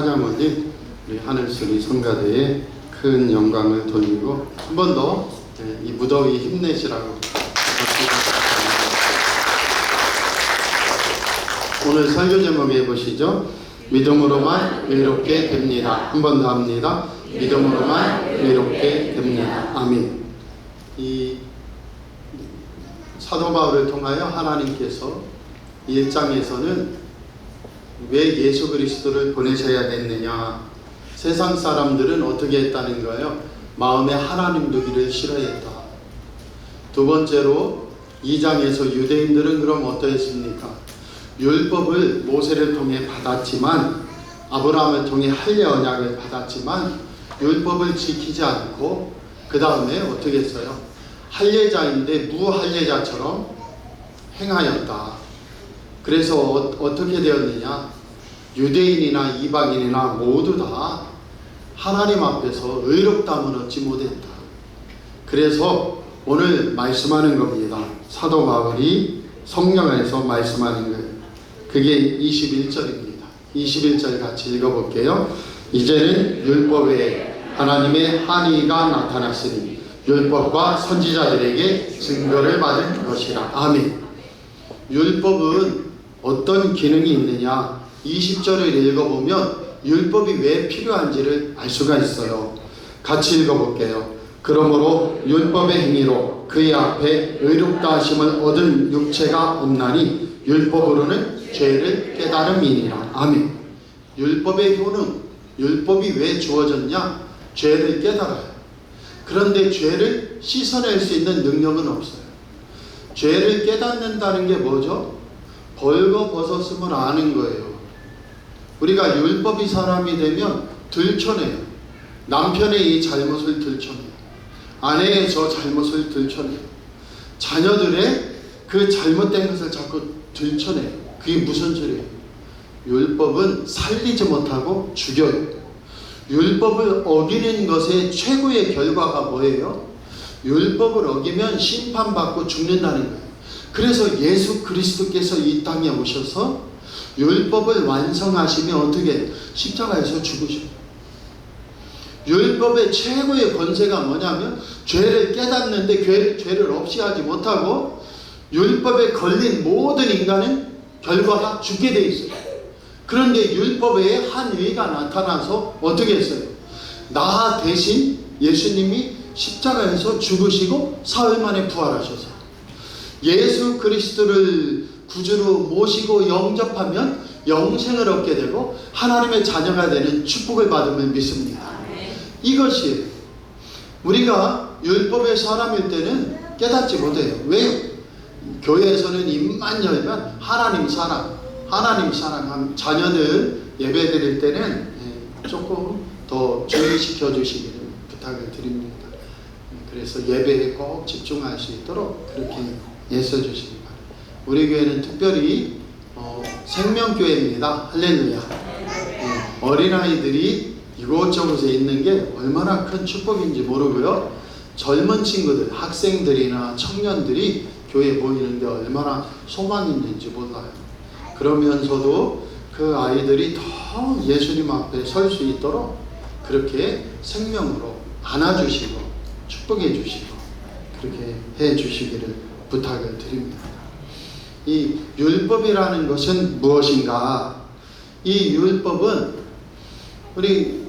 찬양원이 우리 하늘소리 성가대에 큰 영광을 돌리고 한 번 더 이 무더위 힘내시라고 오늘 설교 제목 해보시죠. 믿음으로만 의롭게 됩니다. 한 번 더 합니다. 믿음으로만 의롭게 됩니다. 아멘. 이 사도 바울을 통하여 하나님께서 1장에서는 왜 예수 그리스도를 보내셔야 됐느냐, 세상 사람들은 어떻게 했다는 거예요? 마음에 하나님 두기를 싫어했다. 두 번째로 2장에서 유대인들은 그럼 어떠했습니까? 율법을 모세를 통해 받았지만, 아브라함을 통해 할례 언약을 받았지만 율법을 지키지 않고 그 다음에 어떻게 했어요? 할례자인데 무할례자처럼 행하였다. 그래서 어떻게 되었느냐? 유대인이나 이방인이나 모두 다 하나님 앞에서 의롭다함을 얻지 못했다. 그래서 오늘 말씀하는 겁니다. 사도 바울이 성령 안에서 말씀하는 거예요. 그게 21절입니다. 21절 같이 읽어볼게요. 이제는 율법 외에 하나님의 한의가 나타났으니 율법과 선지자들에게 증거를 받은 것이라. 아멘. 율법은 어떤 기능이 있느냐? 20절을 읽어보면 율법이 왜 필요한지를 알 수가 있어요. 같이 읽어볼게요. 그러므로 율법의 행위로 그의 앞에 의롭다 하심을 얻은 육체가 없나니 율법으로는 죄를 깨달음이니라. 아멘. 율법의 효능, 율법이 왜 주어졌냐? 죄를 깨달아요. 그런데 죄를 씻어낼 수 있는 능력은 없어요. 죄를 깨닫는다는 게 뭐죠? 벌거벗었음을 아는 거예요. 우리가 율법이 사람이 되면 들춰내요. 남편의 이 잘못을 들춰내요. 아내의 저 잘못을 들춰내요. 자녀들의 그 잘못된 것을 자꾸 들춰내요. 그게 무슨 소리예요? 율법은 살리지 못하고 죽여요. 율법을 어기는 것의 최고의 결과가 뭐예요? 율법을 어기면 심판받고 죽는다는 거예요. 그래서 예수 그리스도께서 이 땅에 오셔서 율법을 완성하시면 어떻게 십자가에서 죽으셔요. 율법의 최고의 권세가 뭐냐면 죄를 깨닫는데 죄를 없이 하지 못하고 율법에 걸린 모든 인간은 결과가 죽게 돼 있어요. 그런데 율법에 한 의가 나타나서 어떻게 했어요? 나 대신 예수님이 십자가에서 죽으시고 사흘 만에 부활하셔서 예수 그리스도를 구주로 모시고 영접하면 영생을 얻게 되고 하나님의 자녀가 되는 축복을 받음을 믿습니다. 이것이 우리가 율법의 사람일 때는 깨닫지 못해요. 왜요? 교회에서는 입만 열면 하나님 사랑하면 자녀들 예배 드릴 때는 조금 더 주의시켜 주시기를 부탁을 드립니다. 그래서 예배에 꼭 집중할 수 있도록 그렇게 애써 주시기 바랍니다. 우리 교회는 특별히 생명교회입니다. 할렐루야. 어린아이들이 이곳저곳에 있는 게 얼마나 큰 축복인지 모르고요. 젊은 친구들, 학생들이나 청년들이 교회에 모이는 게 얼마나 소망이 있는지 몰라요. 그러면서도 그 아이들이 더 예수님 앞에 설 수 있도록 그렇게 생명으로 안아주시고 축복해 주시고 그렇게 해 주시기를 부탁을 드립니다. 이 율법이라는 것은 무엇인가? 이 율법은 우리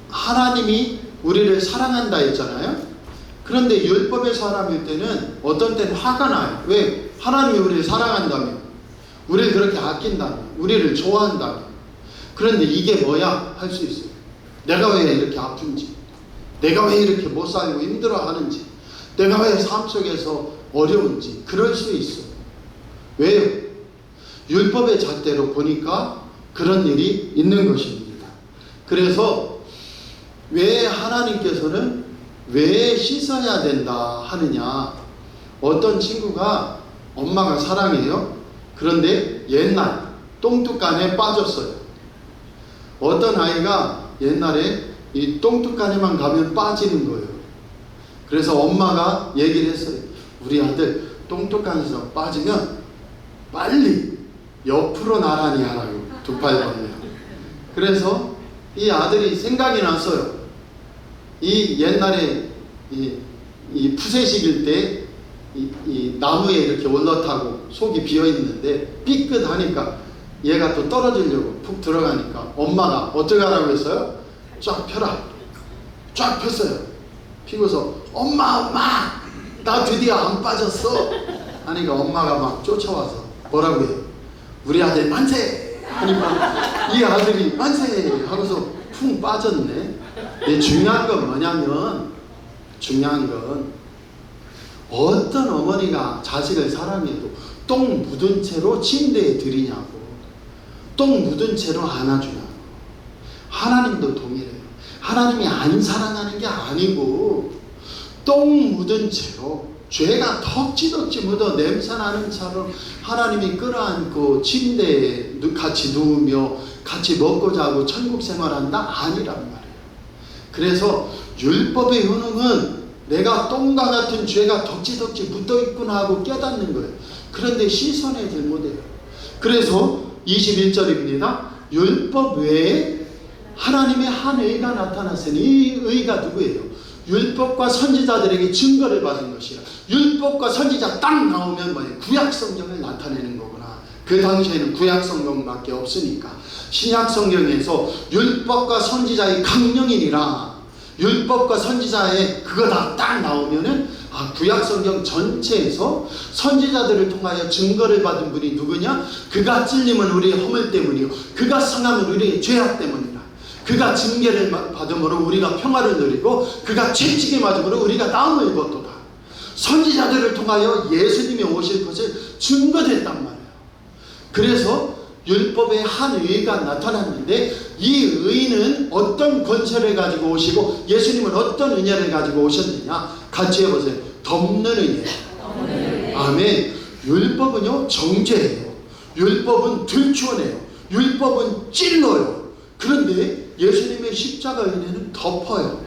하나님이 우리를 사랑한다 했잖아요. 그런데 율법의 사람일 때는 어떤 때는 화가 나요. 왜? 하나님이 우리를 사랑한다며, 우리를 그렇게 아낀다며, 우리를 좋아한다며. 그런데 이게 뭐야? 할 수 있어요. 내가 왜 이렇게 아픈지, 내가 왜 이렇게 못 살고 힘들어하는지, 내가 왜 삶 속에서 어려운지 그럴 수 있어요. 왜요? 율법의 잣대로 보니까 그런 일이 있는 것입니다. 그래서 왜 하나님께서는 왜 씻어야 된다 하느냐? 어떤 친구가 엄마가 사랑해요. 그런데 옛날 똥뚜간에 빠졌어요. 어떤 아이가 옛날에 이 똥뚜간에만 가면 빠지는 거예요. 그래서 엄마가 얘기를 했어요. 우리 아들 똥뚜간에서 빠지면 빨리 옆으로 나란히 하라고, 두 팔 벌려. 그래서 이 아들이 생각이 났어요. 이 옛날에 이 푸세식일 때 이 나무에 이렇게 올라타고 속이 비어 있는데 삐끗하니까 얘가 또 떨어지려고 푹 들어가니까 엄마가 어떻게 하라고 했어요? 쫙 펴라. 쫙 폈어요. 피고서 엄마 나 드디어 안 빠졌어 하니까 엄마가 막 쫓아와서 뭐라고 해요? 우리 아들 만세 하니까 이 아들이 만세 하고서 쿵 빠졌네. 중요한 건 뭐냐면, 중요한 건 어떤 어머니가 자식을 사랑해도 똥 묻은 채로 침대에 들이냐고, 똥 묻은 채로 안아주냐고. 하나님도 동일해요. 하나님이 안 사랑하는 게 아니고 똥 묻은 채로, 죄가 덕지덕지 묻어 냄새나는 채로 하나님이 끌어안고 침대에 같이 누우며 같이 먹고 자고 천국 생활한다? 아니란 말이에요. 그래서 율법의 효능은 내가 똥과 같은 죄가 덕지덕지 묻어있구나 하고 깨닫는 거예요. 그런데 시선에 잘못해요. 그래서 21절입니다. 율법 외에 하나님의 한 의가 나타났으니 이 의가 누구예요? 율법과 선지자들에게 증거를 받은 것이라. 율법과 선지자 딱 나오면 뭐예요? 구약 성경을 나타내는 거구나. 그 당시에는 구약 성경밖에 없으니까 신약 성경에서 율법과 선지자의 강령이니라, 율법과 선지자의 그거다 딱 나오면은 구약 성경 전체에서 선지자들을 통하여 증거를 받은 분이 누구냐? 그가 찔림은 우리의 허물 때문이요, 그가 상함은 우리의 죄악 때문이라. 그가 징계를 받음으로 우리가 평화를 누리고 그가 채찍에 맞음으로 우리가 나음을 입었도다. 선지자들을 통하여 예수님이 오실 것을 증거됐단 말이에요. 그래서 율법의 한 의가 나타났는데 이 의는 어떤 권세를 가지고 오시고 예수님은 어떤 은혜를 가지고 오셨느냐? 같이 해보세요. 덮는 은혜. 아멘. 율법은요 정죄예요. 율법은 들추어내요. 율법은 찔러요. 그런데 예수님의 십자가 은혜는 덮어요.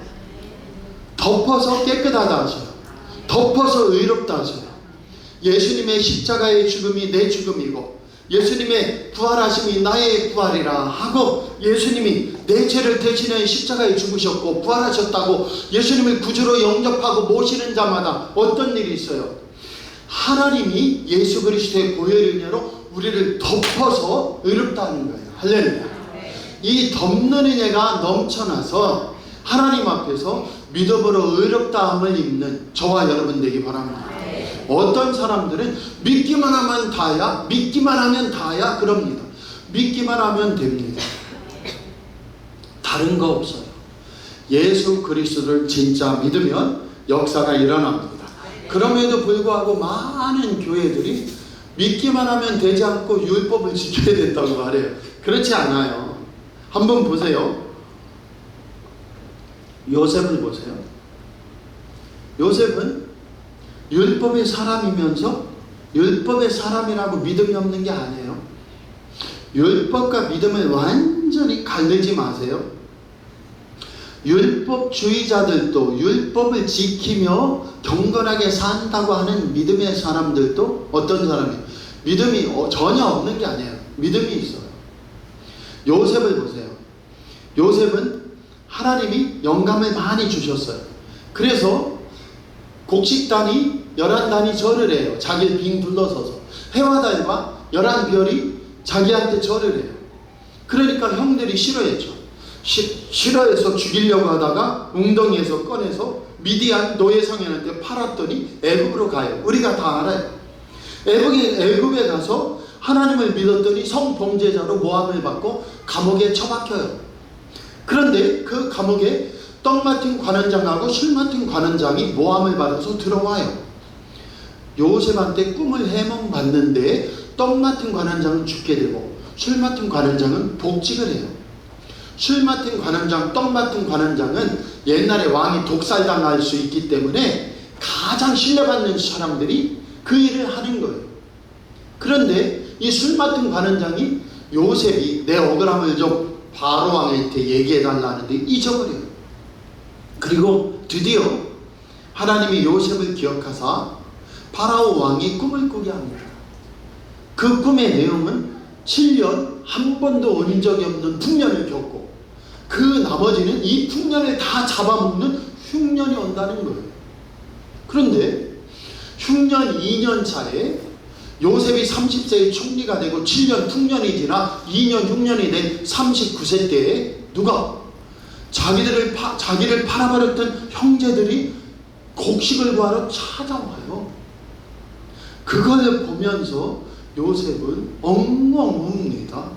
덮어서 깨끗하다 하셔요. 덮어서 의롭다 하셔요. 예수님의 십자가의 죽음이 내 죽음이고 예수님의 부활하심이 나의 부활이라 하고, 예수님이 내 죄를 대신해 십자가에 죽으셨고 부활하셨다고 예수님을 구주로 영접하고 모시는 자마다 어떤 일이 있어요? 하나님이 예수 그리스도의 보혈 은혜로 우리를 덮어서 의롭다는 거예요. 할렐루야. 이 덮는 은혜가 넘쳐나서 하나님 앞에서 믿음으로 의롭다함을 입는 저와 여러분 되기 바랍니다. 어떤 사람들은 믿기만 하면 다야, 믿기만 하면 다야 그럽니다. 믿기만 하면 됩니다. 다른 거 없어요. 예수 그리스도를 진짜 믿으면 역사가 일어납니다. 그럼에도 불구하고 많은 교회들이 믿기만 하면 되지 않고 율법을 지켜야 된다고 말해요. 그렇지 않아요. 한번 보세요. 요셉을 보세요. 요셉은 율법의 사람이면서 율법의 사람이라고 믿음이 없는 게 아니에요. 율법과 믿음을 완전히 갈리지 마세요. 율법주의자들도 율법을 지키며 경건하게 산다고 하는 믿음의 사람들도 어떤 사람이에요? 믿음이 전혀 없는 게 아니에요. 믿음이 있어요. 요셉을 보세요. 요셉은 하나님이 영감을 많이 주셨어요. 그래서 곡식단이 11단이 절을 해요. 자기를 빙 둘러서서. 해와 달과 11별이 자기한테 절을 해요. 그러니까 형들이 싫어했죠. 싫어해서 죽이려고 하다가 웅덩이에서 꺼내서 미디안 노예상인한테 팔았더니 애굽으로 가요. 우리가 다 알아요. 애굽에 가서 하나님을 믿었더니 성범죄자로 모함을 받고 감옥에 처박혀요. 그런데 그 감옥에 떡 맡은 관원장하고 술 맡은 관원장이 모함을 받아서 들어와요. 요셉한테 꿈을 해몽받는데 떡 맡은 관원장은 죽게 되고 술 맡은 관원장은 복직을 해요. 술 맡은 관원장, 떡 맡은 관원장은 옛날에 왕이 독살당할 수 있기 때문에 가장 신뢰받는 사람들이 그 일을 하는 거예요. 그런데 이 술 맡은 관원장이 요셉이 내 억울함을 좀 바로 왕한테 얘기해달라 하는데 잊어버려요. 그리고 드디어 하나님이 요셉을 기억하사 파라오 왕이 꿈을 꾸게 합니다. 그 꿈의 내용은 7년 한 번도 온 적이 없는 풍년을 겪고 그 나머지는 이 풍년을 다 잡아먹는 흉년이 온다는 거예요. 그런데 흉년 2년 차에 요셉이 30세의 총리가 되고 7년 풍년이 지나 2년 흉년이 된 39세 때에 누가 자기를 팔아버렸던 형제들이 곡식을 구하러 찾아와요. 그걸 보면서 요셉은 엉엉 웁니다.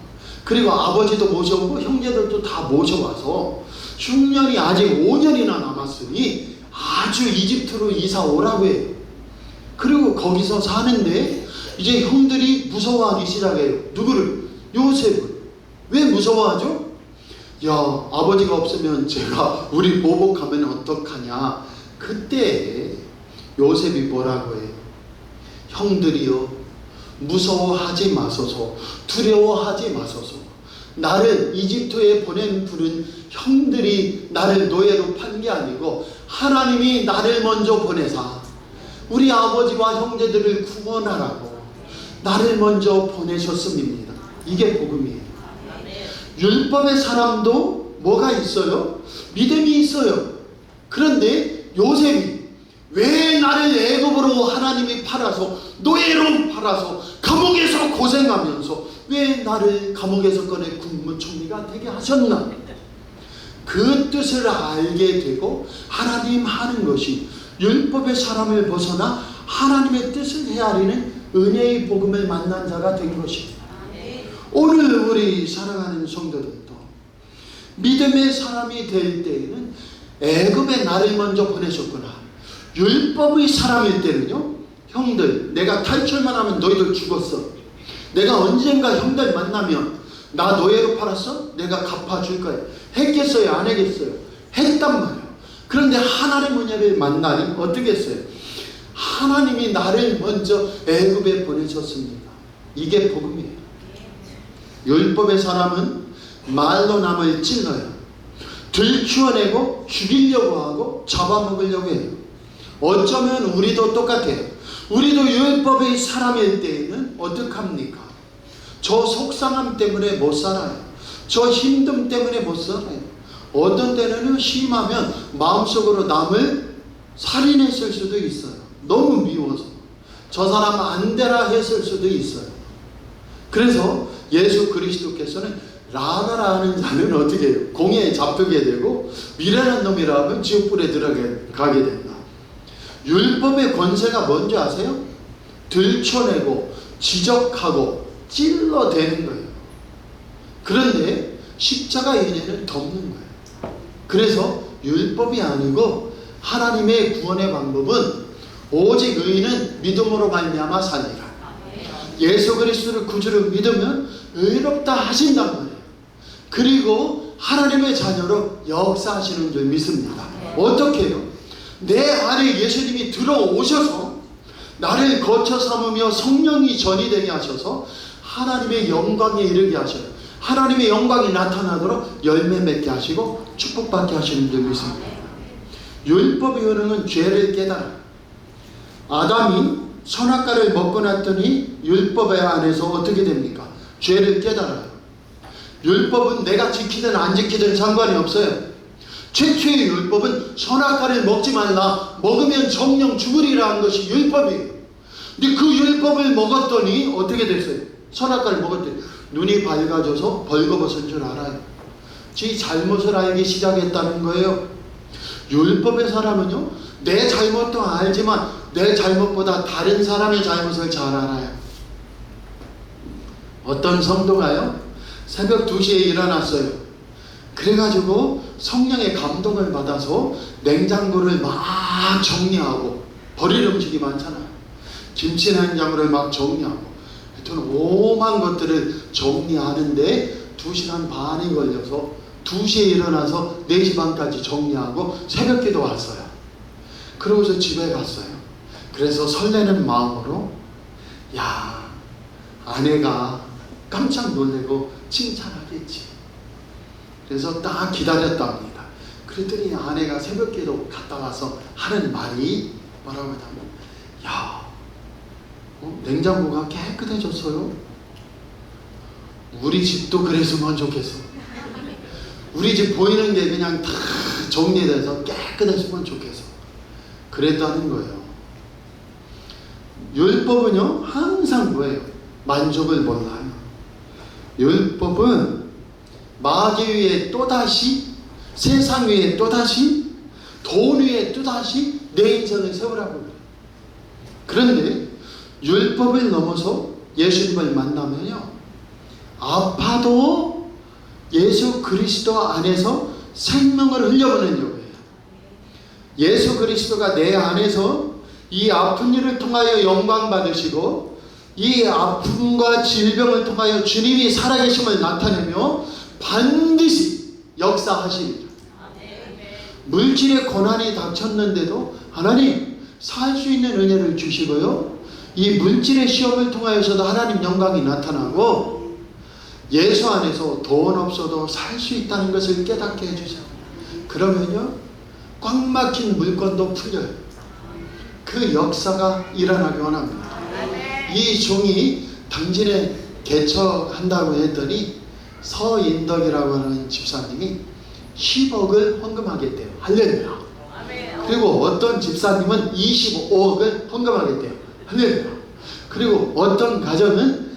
그리고 아버지도 모셔오고 형제들도 다 모셔와서 흉년이 아직 5년이나 남았으니 아주 이집트로 이사 오라고 해요. 그리고 거기서 사는데 이제 형들이 무서워하기 시작해요. 누구를? 요셉을. 왜 무서워하죠? 야, 아버지가 없으면 제가 우리 보복하면 어떡하냐. 그때 요셉이 뭐라고 해요? 형들이여, 무서워하지 마소서, 두려워하지 마소서. 나를 이집트에 보낸 분은 형들이 나를 노예로 판 게 아니고 하나님이 나를 먼저 보내사 우리 아버지와 형제들을 구원하라고 나를 먼저 보내셨음입니다. 이게 복음이에요. 율법의 사람도 뭐가 있어요? 믿음이 있어요. 그런데 요셉이 왜 나를 애굽으로 하나님이 팔아서 노예로 팔아서 감옥에서 고생하면서 왜 나를 감옥에서 꺼내 국무총리가 되게 하셨나? 그 뜻을 알게 되고 하나님 하는 것이 율법의 사람을 벗어나 하나님의 뜻을 헤아리는 은혜의 복음을 만난 자가 된 것입니다. 오늘 우리 사랑하는 성도들도 믿음의 사람이 될 때에는 애굽에 나를 먼저 보내셨구나. 율법의 사람일 때는요, 형들 내가 탈출만 하면 너희들 죽었어. 내가 언젠가 형들 만나면 나 노예로 팔았어? 내가 갚아줄 거야. 했겠어요? 안 했겠어요? 했단 말이에요. 그런데 하나님 은혜를 만나니 어떻게 했어요? 하나님이 나를 먼저 애굽에 보내셨습니다. 이게 복음이에요. 율법의 사람은 말로 남을 찔러요. 들추어내고 죽이려고 하고 잡아먹으려고 해요. 어쩌면 우리도 똑같아요. 우리도 율법의 사람일 때에는 어떡합니까? 저 속상함 때문에 못 살아요. 저 힘듦 때문에 못 살아요. 어떤 때는 심하면 마음속으로 남을 살인했을 수도 있어요. 너무 미워서. 저 사람 안 되라 했을 수도 있어요. 그래서 예수 그리스도께서는 라가라 하는 자는 어떻게 해요? 공회에 잡히게 되고 미련한 놈이라 하면 지옥불에 들어가게 된다. 율법의 권세가 뭔지 아세요? 들춰내고 지적하고 찔러대는 거예요. 그런데 십자가 은혜는 덮는 거예요. 그래서 율법이 아니고 하나님의 구원의 방법은 오직 의인은 믿음으로 말미암아 사니라. 예수 그리스도를 구주로 믿으면 의롭다 하신단 말이에요. 그리고 하나님의 자녀로 역사하시는 줄 믿습니다. 어떻게 해요? 내 안에 예수님이 들어오셔서 나를 거처 삼으며 성령이 전이 되게 하셔서 하나님의 영광에 이르게 하셔요. 하나님의 영광이 나타나도록 열매 맺게 하시고 축복받게 하시는 줄 믿습니다. 율법의 효능은 죄를 깨달아. 아담이 선악과를 먹고 났더니 율법의 안에서 어떻게 됩니까? 죄를 깨달아요. 율법은 내가 지키든 안 지키든 상관이 없어요. 최초의 율법은 선악과를 먹지 말라, 먹으면 정령 죽으리라 한 것이 율법이에요. 근데 그 율법을 먹었더니 어떻게 됐어요? 선악과를 먹었더니 눈이 밝아져서 벌거벗은 줄 알아요. 지 잘못을 알기 시작했다는 거예요. 율법의 사람은요, 내 잘못도 알지만 내 잘못보다 다른 사람의 잘못을 잘 알아요. 어떤 성도가요, 새벽 2시에 일어났어요. 그래가지고 성령의 감동을 받아서 냉장고를 막 정리하고, 버릴 음식이 많잖아요. 김치 냉장고를 막 정리하고, 하여튼 오만 것들을 정리하는데 2시간 반이 걸려서 2시에 일어나서 4시 반까지 정리하고 새벽기도 왔어요. 그러고서 집에 갔어요. 그래서 설레는 마음으로, 야, 아내가 깜짝 놀래고 칭찬하겠지. 그래서 딱 기다렸답니다. 그랬더니 아내가 새벽기도 갔다 와서 하는 말이 뭐라고 하냐면, 야, 냉장고가 깨끗해졌어요. 우리 집도 그랬으면 좋겠어. 우리 집 보이는 게 그냥 다 정리돼서 깨끗했으면 좋겠어. 그랬다는 거예요. 율법은요 항상 뭐예요? 만족을 몰라요. 율법은 마귀 위에 또다시, 세상 위에 또다시, 돈 위에 또다시 내 인생을 세우라고 그래요. 그런데 율법을 넘어서 예수님을 만나면요, 아파도 예수 그리스도 안에서 생명을 흘려보는 거예요. 예수 그리스도가 내 안에서 이 아픈 일을 통하여 영광 받으시고, 이 아픔과 질병을 통하여 주님이 살아계심을 나타내며 반드시 역사하시리라. 물질의 고난이 닥쳤는데도 하나님 살 수 있는 은혜를 주시고요, 이 물질의 시험을 통하여서도 하나님 영광이 나타나고, 예수 안에서 돈 없어도 살 수 있다는 것을 깨닫게 해주세요. 그러면요 꽉 막힌 물건도 풀려요. 그 역사가 일어나기 원합니다. 이 종이 당진에 개척한다고 했더니 서인덕이라고 하는 집사님이 10억을 헌금하겠대요. 할렐루야. 그리고 어떤 집사님은 25억을 헌금하겠대요. 할렐루야. 그리고 어떤 가정은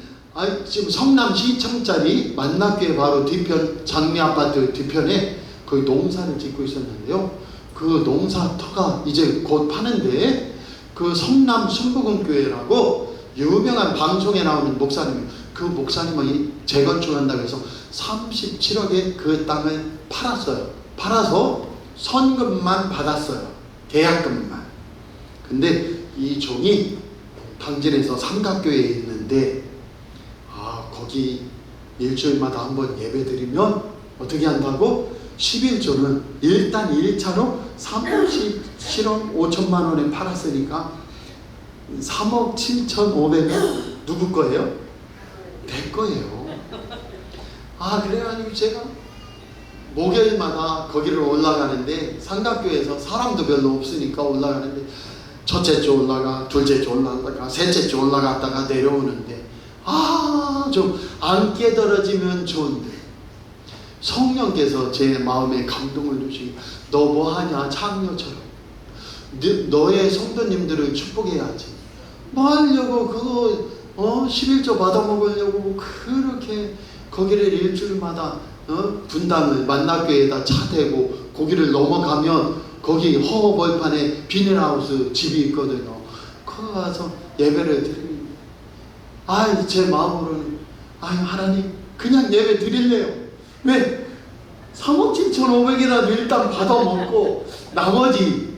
지금 성남시청짜리 만납교회 바로 뒤편, 장미아파트 뒤편에 거기 농사를 짓고 있었는데요, 그 농사터가 이제 곧 파는데, 그 성남 순복음교회라고 유명한 방송에 나오는 목사님, 그 목사님이 재건축한다고 해서 37억에 그 땅을 팔았어요. 팔아서 선금만 받았어요. 계약금만. 근데 이 종이 당진에서 삼각교회에 있는데, 거기 일주일마다 한번 예배 드리면 어떻게 한다고? 11조는 일단 1차로 37억 5천만 원에 팔았으니까 3억 7,500은 누구 거예요? 내 거예요. 그래가지고 제가 목요일마다 거기를 올라가는데, 삼각교에서 사람도 별로 없으니까 올라가는데, 첫째 주 올라가, 둘째 주 올라가다가, 셋째 주 올라갔다가 내려오는데, 좀 안 깨달아지면 좋은데, 성령께서 제 마음에 감동을 주시고, 너 뭐하냐 창녀처럼 너의 성도님들을 축복해야지, 뭐 하려고 그거 11조 받아먹으려고 그렇게 거기를 일주일마다 분당을 만납교회에다 차 대고 거기를 넘어가면 거기 허허벌판에 비닐하우스 집이 있거든요. 거기 가서 예배를 드리는, 제 마음으로는 하나님 그냥 예배 드릴래요. 왜? 3억 7,500이라도 일단 받아먹고 나머지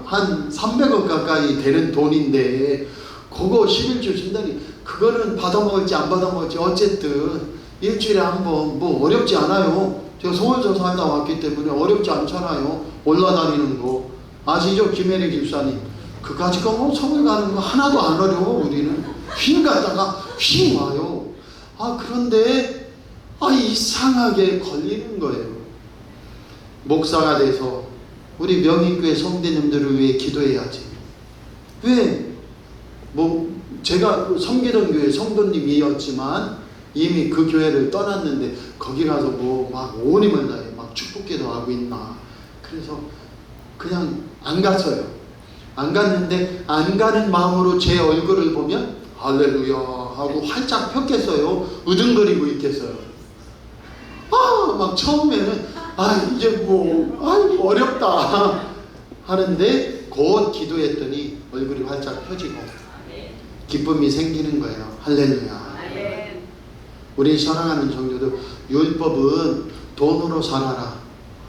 한 300억 가까이 되는 돈인데, 그거 11조 준다니, 그거는 받아먹을지 안 받아먹을지 어쨌든 일주일에 한 번, 뭐 어렵지 않아요. 제가 서울서 살다 왔기 때문에 어렵지 않잖아요. 올라다니는 거 아시죠? 김혜리 집사님, 그까짓 거 서울 가는 거 하나도 안 어려워. 우리는 휙 갔다가 휙 와요. 그런데 이상하게 걸리는 거예요. 목사가 돼서 우리 명인교회 성도님들을 위해 기도해야지. 왜? 제가 섬기던 교회 성도님이었지만 이미 그 교회를 떠났는데, 거기 가서 막 온 힘을 다해 막 축복기도 하고 있나. 그래서 그냥 안 갔어요. 안 갔는데, 안 가는 마음으로 제 얼굴을 보면 할렐루야 하고 활짝 폈겠어요? 으둥거리고 있겠어요? 막 처음에는 이제 어렵다 하는데, 곧 기도했더니 얼굴이 활짝 펴지고 기쁨이 생기는 거예요. 할렐루야. 우리 사랑하는 성도들, 율법은 돈으로 살아라,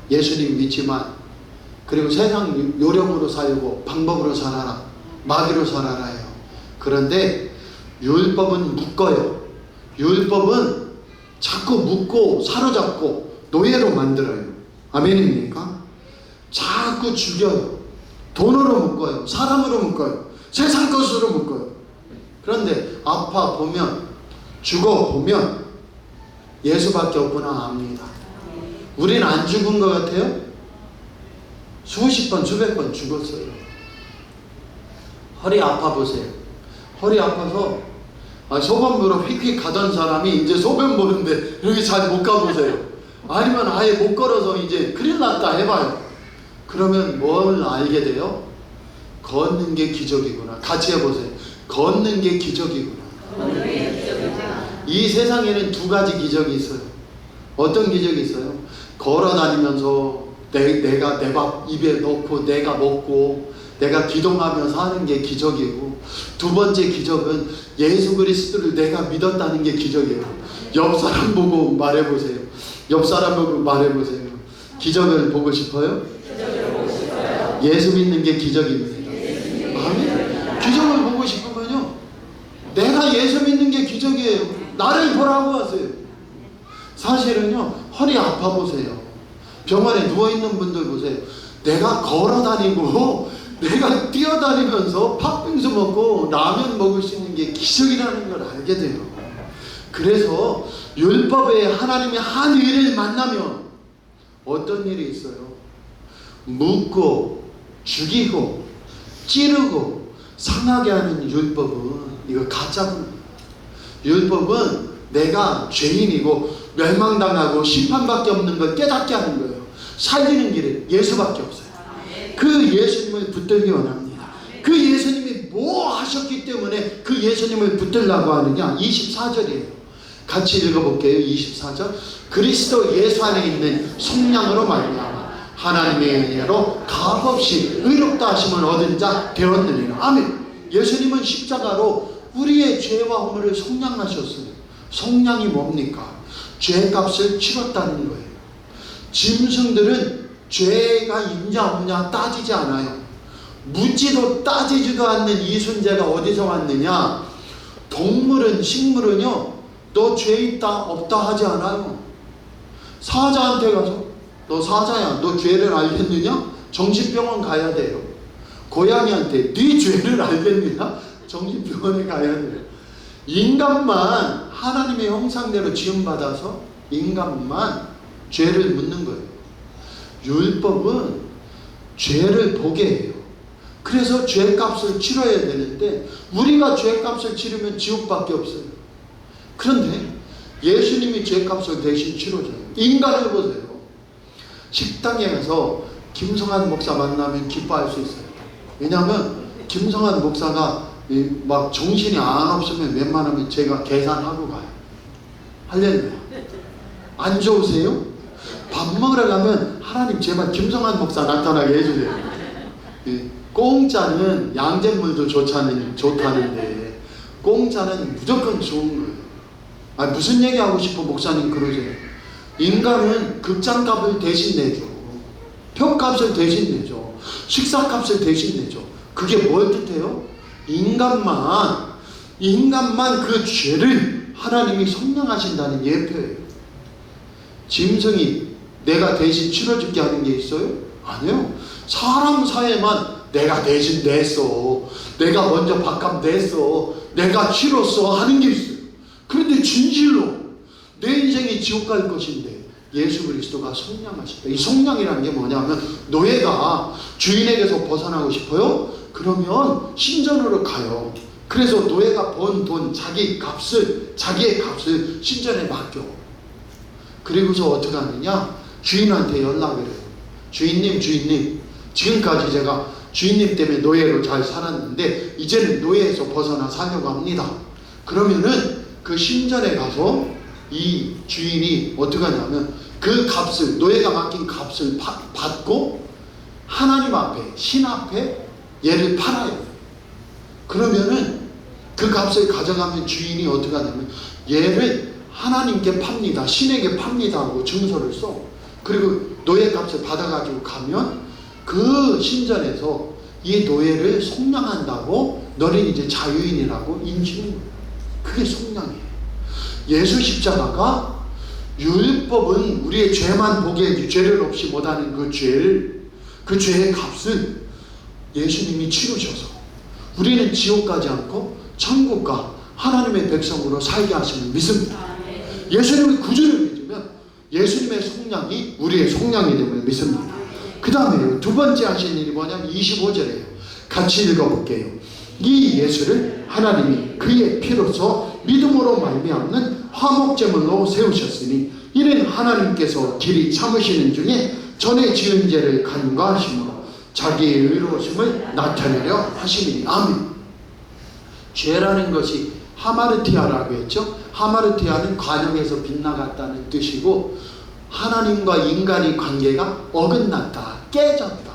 예수님 믿지만, 그리고 세상 요령으로 살고 방법으로 살아라, 마귀로 살아라요. 그런데 율법은 묶어요. 율법은 자꾸 묶고 사로잡고 노예로 만들어요. 아멘입니까? 자꾸 죽여요. 돈으로 묶어요. 사람으로 묶어요. 세상 것으로 묶어요. 그런데 아파 보면, 죽어 보면 예수밖에 없구나 압니다. 우리는 안 죽은 것 같아요? 수십 번 수백 번 죽었어요. 허리 아파 보세요. 허리 아파서 소변 보러 휙휙 가던 사람이 이제 소변 보는데 여기 잘 못 가보세요. 아니면 아예 못 걸어서 이제 큰일 났다 해봐요. 그러면 뭘 알게 돼요? 걷는 게 기적이구나. 같이 해보세요. 걷는 게 기적이구나. 이 세상에는 두 가지 기적이 있어요. 어떤 기적이 있어요? 걸어 다니면서 내가 내 밥 입에 넣고 내가 먹고 내가 기도하며 사는 게 기적이고, 두 번째 기적은 예수 그리스도를 내가 믿었다는 게 기적이에요. 옆 사람 보고 말해보세요. 옆 사람 보고 말해보세요. 기적을 보고 싶어요? 예수 믿는 게 기적입니다. 아멘. 기적을 보고 싶으면요, 내가 예수 믿는 게 기적이에요. 나를 보라고 하세요. 사실은요, 허리 아파 보세요. 병원에 누워있는 분들 보세요. 내가 걸어 다니고 내가 뛰어다니면서 팥빙수 먹고 라면 먹을 수 있는 게 기적이라는 걸 알게 돼요. 그래서 율법에 하나님이 한 일을 만나면 어떤 일이 있어요? 묻고 죽이고 찌르고 상하게 하는 율법은 이거 가짜구나. 율법은 내가 죄인이고 멸망당하고 심판밖에 없는 걸 깨닫게 하는 거예요. 살리는 길은 예수밖에 없어요. 그 예수님을 붙들기 원합니다. 그 예수님이 뭐 하셨기 때문에 그 예수님을 붙들라고 하느냐. 24절이에요. 같이 읽어볼게요. 24절. 그리스도 예수 안에 있는 속량으로 말미암아 하나님의 은혜로 값없이 의롭다 하심을 얻은 자 되었느니라. 아멘. 예수님은 십자가로 우리의 죄와 허물을 속량하셨어요. 속량이 뭡니까? 죄값을 치렀다는 거예요. 짐승들은 죄가 있냐 없냐 따지지 않아요. 묻지도 따지지도 않는 이 순재가 어디서 왔느냐? 동물은, 식물은요, 너 죄 있다 없다 하지 않아요. 사자한테 가서 너 사자야, 너 죄를 알겠느냐? 정신병원 가야 돼요. 고양이한테 네 죄를 알겠느냐? 정신병원에 가야 돼요. 인간만 하나님의 형상대로 지음받아서 인간만 죄를 묻는 거예요. 율법은 죄를 보게 해요. 그래서 죄값을 치러야 되는데 우리가 죄값을 치르면 지옥밖에 없어요. 그런데 예수님이 죄값을 대신 치러줘요. 인간을 보세요. 식당에 가서 김성한 목사 만나면 기뻐할 수 있어요. 왜냐하면 김성한 목사가 막 정신이 안 없으면 웬만하면 제가 계산하고 가요. 할렐루야. 안 좋으세요? 밥 먹으러 가면 하나님 제발 김성한 목사 나타나게 해주세요. 공짜는 양잿물도 좋다는데 공짜는 무조건 좋은 거예요. 무슨 얘기하고 싶어 목사님 그러세요? 인간은 극장값을 대신 내죠. 표값을 대신 내죠. 식사값을 대신 내죠. 그게 뭘 뜻해요? 인간만 그 죄를 하나님이 속량하신다는 예표예요. 짐승이 내가 대신 치러줄게 하는 게 있어요? 아니요. 사람 사회만 내가 대신 냈어, 내가 먼저 밥값 냈어, 내가 치렀어 하는 게 있어요. 그런데 진실로 내 인생이 지옥 갈 것인데 예수 그리스도가 속량하신다. 이 속량이라는 게 뭐냐면, 노예가 주인에게서 벗어나고 싶어요? 그러면 신전으로 가요. 그래서 노예가 번 돈, 자기의 값을 신전에 맡겨. 그리고서 어떻게 하느냐? 주인한테 연락을 해요. 주인님, 지금까지 제가 주인님 때문에 노예로 잘 살았는데 이제는 노예에서 벗어나 살려고 합니다. 그러면은 그 신전에 가서 이 주인이 어떻게 하냐면 그 값을, 노예가 맡긴 값을 받고 하나님 앞에, 신 앞에 얘를 팔아요. 그러면은 그 값을 가져가면 주인이 어떻게 하냐면 얘를 하나님께 팝니다, 신에게 팝니다 하고 증서를 써. 그리고 노예 값을 받아가지고 가면 그 신전에서 이 노예를 속량한다고 너는 이제 자유인이라고 인치는 거예요. 그게 속량이에요. 예수 십자가가 율법은 우리의 죄만 보게 해주, 죄를 없이 못하는 그 죄의 값을 예수님이 치르셔서 우리는 지옥 가지 않고 천국과 하나님의 백성으로 살게 하심을 믿습니다. 예수님의 구주를 믿으면 예수님의 속량이 우리의 속량이 됨을 믿습니다. 그 다음에 두 번째 하신 일이 뭐냐면 25절이에요. 같이 읽어볼게요. 이 예수를 하나님이 그의 피로써 믿음으로 말미암는 화목제물로 세우셨으니 이는 하나님께서 길이 참으시는 중에 전에 지은 죄를 간과하심으로 자기의 의로우심을 나타내려 하심이니. 아멘. 죄라는 것이 하마르티아라고 했죠. 하마르티아는 관역에서 빗나갔다는 뜻이고, 하나님과 인간의 관계가 어긋났다, 깨졌다.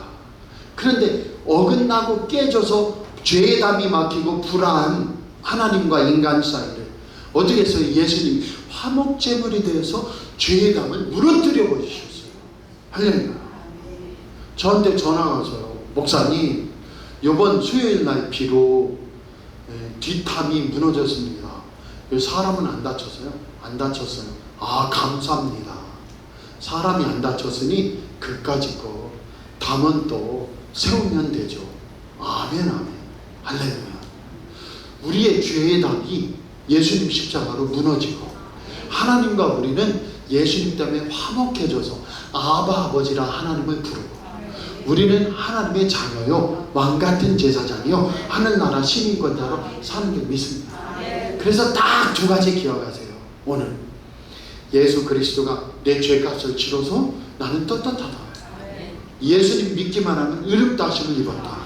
그런데 어긋나고 깨져서 죄의 담이 막히고 불안한 하나님과 인간 사이를 어떻게 해서 예수님이 화목제물이 되어서 죄의 담을 무너뜨려 버리셨어요. 할렐루야. 저한테 전화가 와서요. 목사님, 이번 수요일 날 비로 뒷담이 무너졌습니다. 사람은 안 다쳤어요? 안 다쳤어요. 아, 감사합니다. 사람이 안 다쳤으니 그까짓 거 담은 또 세우면 되죠. 아멘, 아멘. 할렐루야. 우리의 죄의 담이 예수님 십자가로 무너지고, 하나님과 우리는 예수님 때문에 화목해져서 아바 아버지라 하나님을 부르고, 우리는 하나님의 자녀요, 왕같은 제사장이요, 하늘나라 시민권자로 사는 줄 믿습니다. 그래서 딱 두 가지 기억하세요. 오늘 예수 그리스도가 내 죄값을 치러서 나는 떳떳하다. 예수님 믿기만 하면 의롭다하심을 입었다.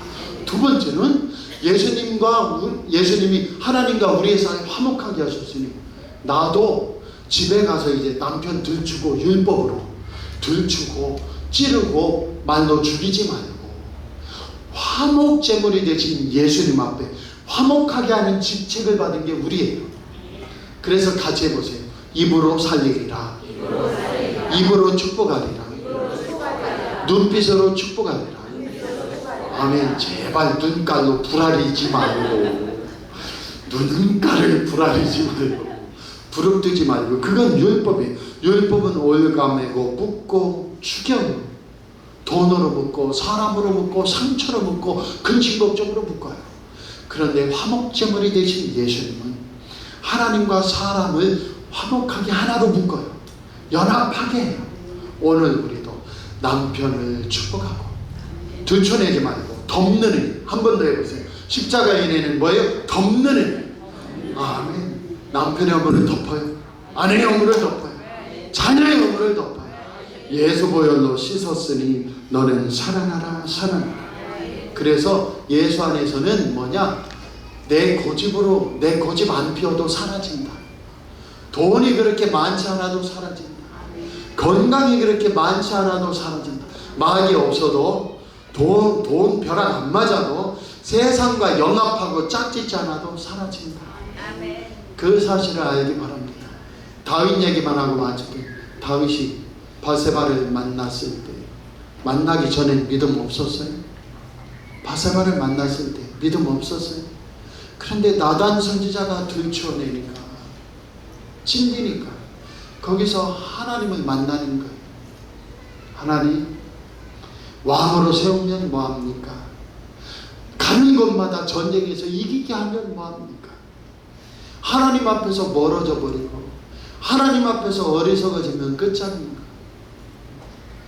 두 번째는 예수님이 하나님과 우리의 사이를 화목하게 하셨으니, 나도 집에 가서 이제 남편 들추고 율법으로 들추고 찌르고 말로 죽이지 말고 화목제물이 되신 예수님 앞에 화목하게 하는 직책을 받은 게 우리예요. 그래서 같이 해보세요. 입으로 살리리라. 입으로 축복하리라. 눈빛으로 축복하리라. 아멘. 제발 눈깔로 불아리지 말고, 눈깔을 불아리지 말고, 부릅뜨지 말고. 그건 율법이에요. 율법은 올가매고 묶고 추경으로, 돈으로 묶고 사람으로 묶고 상처로 묶고 근심걱정으로 묶어요. 그런데 화목제물이 되신 예수님은 하나님과 사람을 화목하게 하나로 묶어요. 연합하게 해요. 오늘 우리도 남편을 축복하고 들춰내지 말고 덮는 일. 한 번 더 해보세요. 십자가의 은혜는 뭐예요? 덮는 일. 아멘. 남편의 허물을 덮어요. 아내의 허물을 덮어요. 자녀의 허물을 덮어요. 예수 보혈로 씻었으니 너는 살아나라, 살아나라. 그래서 예수 안에서는 뭐냐? 내 고집으로, 내 고집 안 피워도 사라진다. 돈이 그렇게 많지 않아도 사라진다. 건강이 그렇게 많지 않아도 사라진다. 마음이 없어도, 돈 벼랑 안 맞아도, 세상과 영합하고 짝짓지 않아도 사라진다. 그 사실을 알기 바랍니다. 다윗 얘기만 하고 마칠게요. 다윗이 바세바를 만났을 때, 만나기 전엔 믿음 없었어요? 바세바를 만났을 때 믿음 없었어요? 그런데 나단 선지자가 들춰내니까, 찐디니까 거기서 하나님을 만나는 거예요. 하나님, 왕으로 세우면 뭐합니까? 가는 곳마다 전쟁에서 이기게 하면 뭐합니까? 하나님 앞에서 멀어져 버리고 하나님 앞에서 어리석어지면 끝장입니다.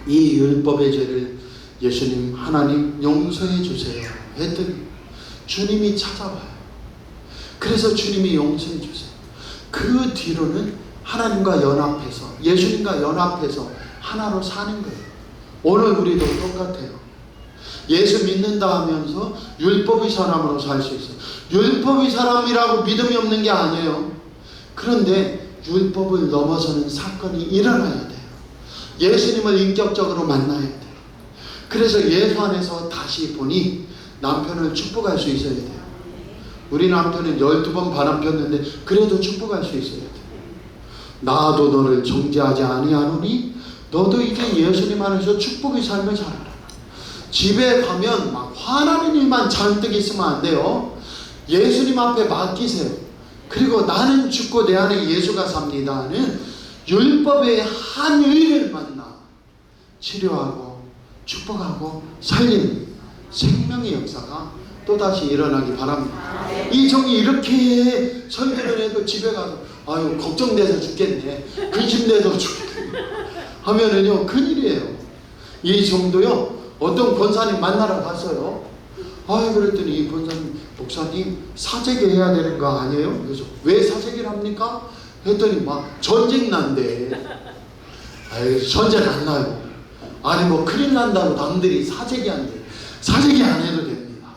이 율법의 죄를 예수님, 하나님 용서해 주세요 했더니 주님이 찾아와요. 그래서 주님이 용서해 주세요. 그 뒤로는 하나님과 연합해서, 예수님과 연합해서 하나로 사는 거예요. 오늘 우리도 똑같아요. 예수 믿는다 하면서 율법의 사람으로 살 수 있어요. 율법의 사람이라고 믿음이 없는 게 아니에요. 그런데 율법을 넘어서는 사건이 일어나야 돼요. 예수님을 인격적으로 만나야 돼요. 그래서 예수 안에서 다시 보니 남편을 축복할 수 있어야 돼요. 우리 남편은 12번 바람 폈는데 그래도 축복할 수 있어야 돼요. 나도 너를 정죄하지 아니하노니 너도 이제 예수님 안에서 축복의 삶을 살아라. 집에 가면 막 화나는 일만 잔뜩 있으면 안 돼요. 예수님 앞에 맡기세요. 그리고 나는 죽고 내 안에 예수가 삽니다는 율법의 한 의를 만나 치료하고 축복하고 살리는 생명의 역사가 또다시 일어나기 바랍니다. 이 종이 이렇게 설교를 해도 집에 가서 아유 걱정돼서 죽겠네, 근심돼서 죽겠네 하면은요 큰일이에요. 이 종도요 어떤 권사님 만나러 갔어요. 아유 그랬더니 이 권사님 목사님 사재기 해야 되는 거 아니에요? 그래서 왜 사재기를 합니까? 했더니 막 전쟁 난대. 아유, 전쟁 안 나요. 아니 뭐 큰일 난다고 남들이 사재기 한대. 사재기 안 해도 됩니다.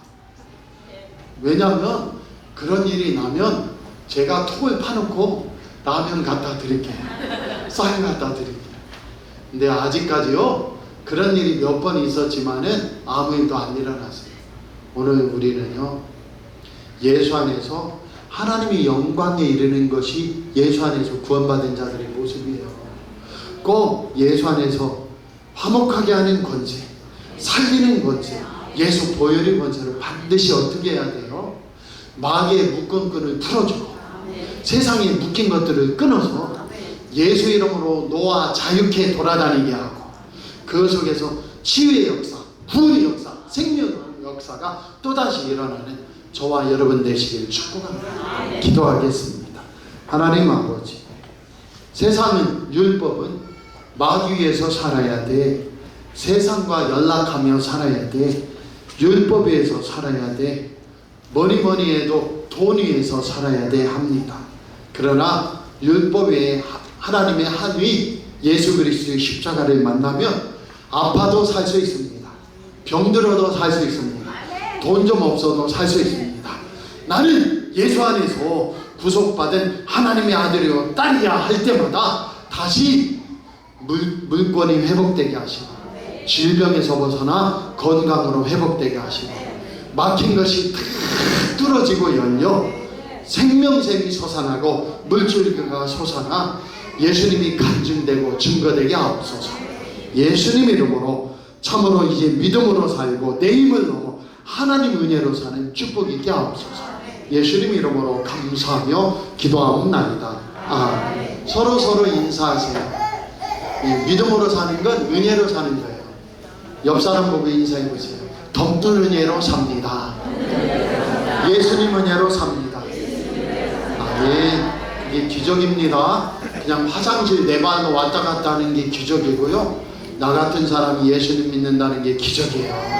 왜냐하면 그런 일이 나면 제가 톡을 파놓고 라면 갖다 드릴게요. 쌀 갖다 드릴게요. 근데 아직까지요 그런 일이 몇 번 있었지만은 아무 일도 안 일어났어요. 오늘 우리는요 예수 안에서 하나님의 영광에 이르는 것이 예수 안에서 구원받은 자들의 모습이에요. 꼭 예수 안에서 화목하게 하는 권세, 살리는 권세, 예수 보혈의 권세를 반드시 어떻게 해야 돼요? 마귀의 묶은 끈을 풀어주고 세상에 묶인 것들을 끊어서 예수 이름으로 노아 자유케 돌아다니게 하고 그 속에서 치유의 역사, 구원의 역사, 생명의 역사가 또다시 일어나는 저와 여러분 되시길 축복합니다. 기도하겠습니다. 하나님 아버지, 세상은 율법은 마귀 위에서 살아야 돼. 세상과 연락하며 살아야 돼. 율법 위에서 살아야 돼. 뭐니 해도 돈 위에서 살아야 돼 합니다. 그러나 율법 외에 하나님의 한위 예수 그리스도의 십자가를 만나면 아파도 살 수 있습니다. 병들어도 살 수 있습니다. 돈 좀 없어도 살 수 있습니다. 나는 예수 안에서 구속받은 하나님의 아들이요 딸이야 할 때마다 다시 물권이 회복되게 하시고 질병에서 벗어나 건강으로 회복되게 하시고 막힌 것이 탁 뚫어지고 열려 생명샘이 솟아나고 물줄기가 솟아나 예수님이 간증되고 증거되게 하옵소서. 예수님 이름으로 참으로 이제 믿음으로 살고 내 힘을 넘어 하나님 은혜로 사는 축복이 있게 하옵소서. 예수님 이름으로 감사하며 기도하옵나이다. 아멘. 서로 인사하세요. 믿음으로 사는 건 은혜로 사는 거예요. 옆 사람 보고 인사해 보세요. 덮는 은혜로 삽니다. 예수님 은혜로 삽니다. 아멘. 이게 기적입니다. 그냥 화장실 네 발로 왔다 갔다 하는 게 기적이고요. 나 같은 사람이 예수님 믿는다는 게 기적이에요.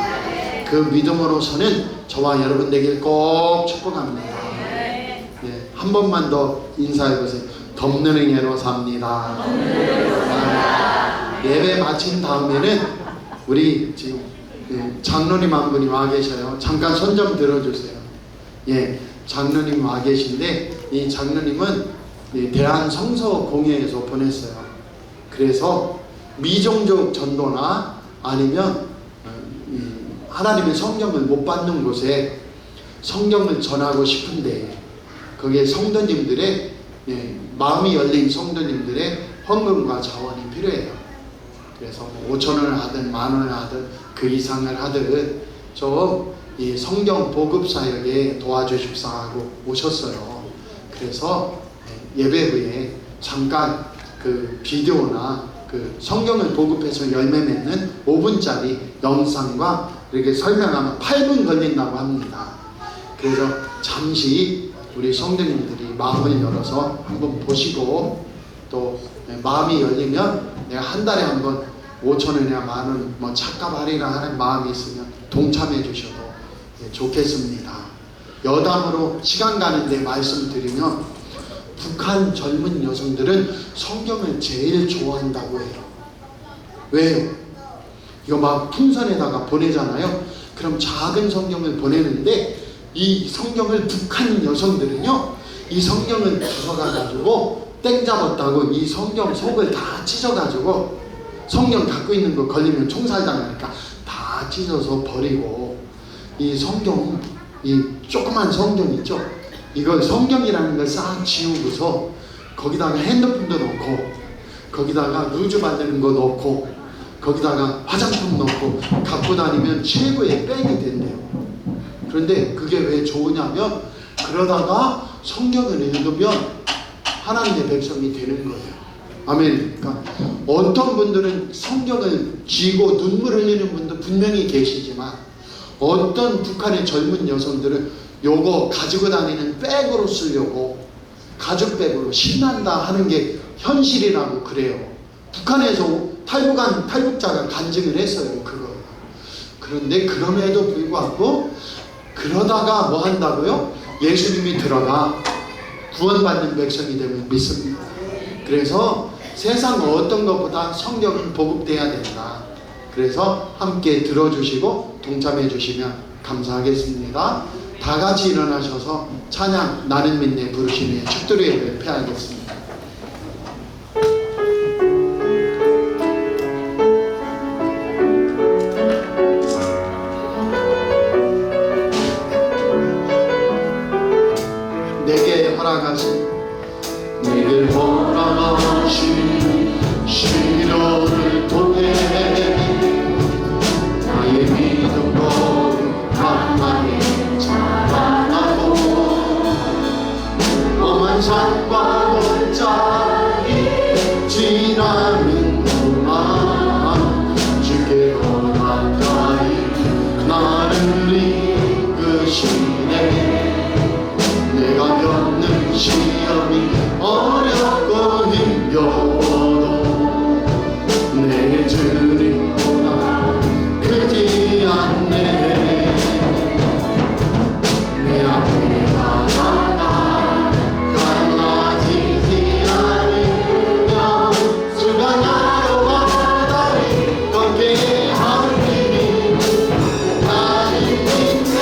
그 믿음으로서는 저와 여러분 되길 꼭 축복합니다. 네, 한 번만 더 인사해 보세요. 덮는 은혜로 삽니다. 예배 마친 다음에는 우리 지금 장로님 한 분이 와 계셔요. 잠깐 손 좀 들어주세요. 예, 장로님 와 계신데 이 장로님은 대한성서공회에서 보냈어요. 그래서 미종족 전도나 아니면 하나님의 성경을 못 받는 곳에 성경을 전하고 싶은데 거기에 성도님들의 마음이 열린 성도님들의 헌금과 자원이 필요해요. 그래서 5,000원을 하든 10,000원을 하든 그 이상을 하든 좀 이 성경 보급 사역에 도와주십사 하고 오셨어요. 그래서 예배 후에 잠깐 그 비디오나 그 성경을 보급해서 열매 맺는 5분짜리 영상과 이렇게 설명하면 8분 걸린다고 합니다. 그래서 잠시 우리 성도님들이 마음을 열어서 한번 보시고 또 마음이 열리면 내가 한 달에 한번 5,000원이나 10,000원 뭐 착값 할인을 하는 마음이 있으면 동참해 주셔도 좋겠습니다. 여담으로 시간 가는데 말씀드리면 북한 젊은 여성들은 성경을 제일 좋아한다고 해요. 왜요? 이거 막 풍선에다가 보내잖아요. 그럼 작은 성경을 보내는데 이 성경을 북한 여성들은요 이 성경을 주워가지고 땡 잡았다고 이 성경 속을 다 찢어가지고 성경 갖고 있는 거 걸리면 총살당하니까 다 찢어서 버리고 이 성경 이 조그만 성경 있죠? 이걸 성경이라는 걸 싹 지우고서 거기다가 핸드폰도 넣고 거기다가 루즈 바르는 거 넣고 거기다가 화장품 넣고 갖고 다니면 최고의 백이 된대요. 그런데 그게 왜 좋으냐면 그러다가 성경을 읽으면 하나님의 백성이 되는 거예요. 아멘. 그러니까 어떤 분들은 성경을 쥐고 눈물 흘리는 분도 분명히 계시지만 어떤 북한의 젊은 여성들은 요거 가지고 다니는 백으로 쓰려고 가죽백으로 신난다 하는 게 현실이라고 그래요. 북한에서 탈북자가 간증을 했어요. 그거. 그런데 그럼에도 불구하고 그러다가 뭐 한다고요? 예수님이 들어가 구원받는 백성이 되면 믿습니다. 그래서 세상 어떤 것보다 성경은 보급돼야 된다. 그래서 함께 들어주시고 동참해 주시면 감사하겠습니다. 다 같이 일어나셔서 찬양 나는 믿네 부르시며 축도로 예배 폐하겠습니다. 내게 허락하신 시련을 통해 나의 믿음도 강하게 자라나고 험한 산과 골짜기 지나는구나. 주께 더 가까이 나를 이끄시네. 내가 겪는 시험이 어렵고 힘겨워도 내 주님보다 크지 않네. 내 앞에 하나가 갈라지지 않으며 수가 나로 바다를 걷게 하리니 나는 믿네.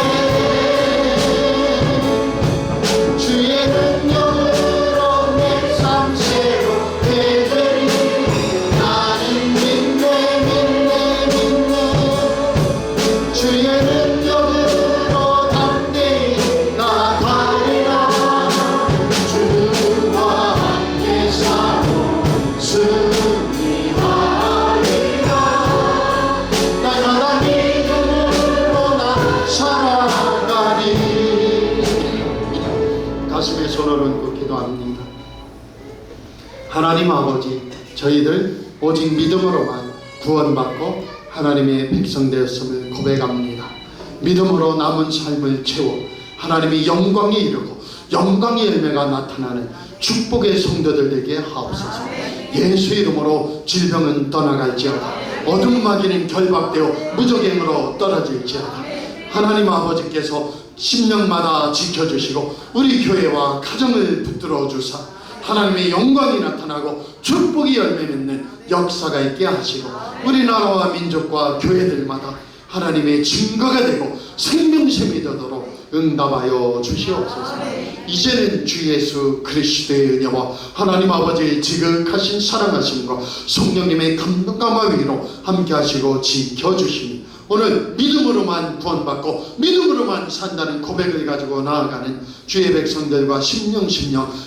주의 능력으로 내 삶 새롭게 되리. 나는 믿네. 주의 능력으로 담대히 나가리라. 주와 함께 살고 승리하리라. 날마다 믿음으로 나 살아가리. 가슴에 손을 얹고 기도합니다. 하나님 아버지, 저희들 오직 믿음으로만 구원받고 하나님의 백성 되었음을 고백합니다. 믿음으로 남은 삶을 채워 하나님의 영광에 이르고 영광의 열매가 나타나는 축복의 성도들 되게 하옵소서. 예수 이름으로 질병은 떠나갈지어다. 어둠 마귀는 결박되어 무적행으로 떨어질지어다. 하나님 아버지께서 심령마다 지켜주시고 우리 교회와 가정을 붙들어 주사 하나님의 영광이 나타나고 축복이 열매 맺는 역사가 있게 하시고 우리나라와 민족과 교회들마다 하나님의 증거가 되고 생명샘이 되도록 응답하여 주시옵소서. 이제는 주 예수 그리스도의 은혜와 하나님 아버지의 지극하신 사랑하심과 성령님의 감동감화 위로 함께 하시고 지켜주시니 오늘 믿음으로만 구원받고 믿음으로만 산다는 고백을 가지고 나아가는 주의 백성들과 심령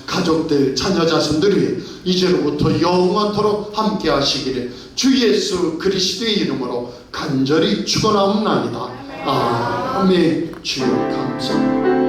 가족들 자녀 자손들 위해 이제로부터 영원토록 함께 하시기를 주 예수 그리스도의 이름으로 간절히 축원하옵나이다. 아멘. 주여 감사합니다.